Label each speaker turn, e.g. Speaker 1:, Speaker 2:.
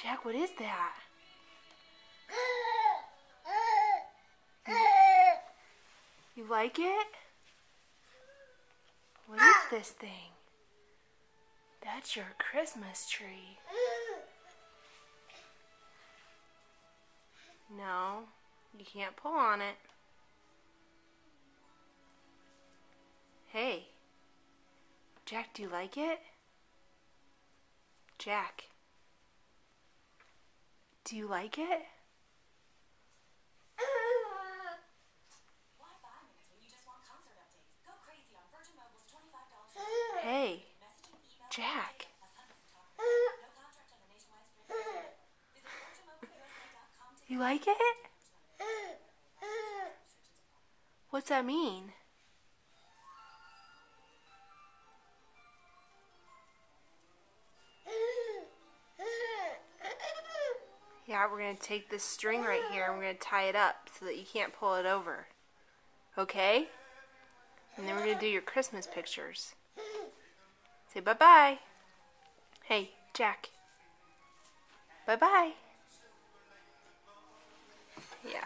Speaker 1: Jack, what is that? You like it? What is this thing? That's your Christmas tree. No, you can't pull on it. Hey, Jack, do you like it? Jack, do you like it? Hey, Jack. You like it? What's that mean? Yeah, we're going to take this string right here and we're going to tie it up so that you can't pull it over. Okay? And then we're going to do your Christmas pictures. Say bye-bye. Hey, Jack. Bye-bye. Yeah.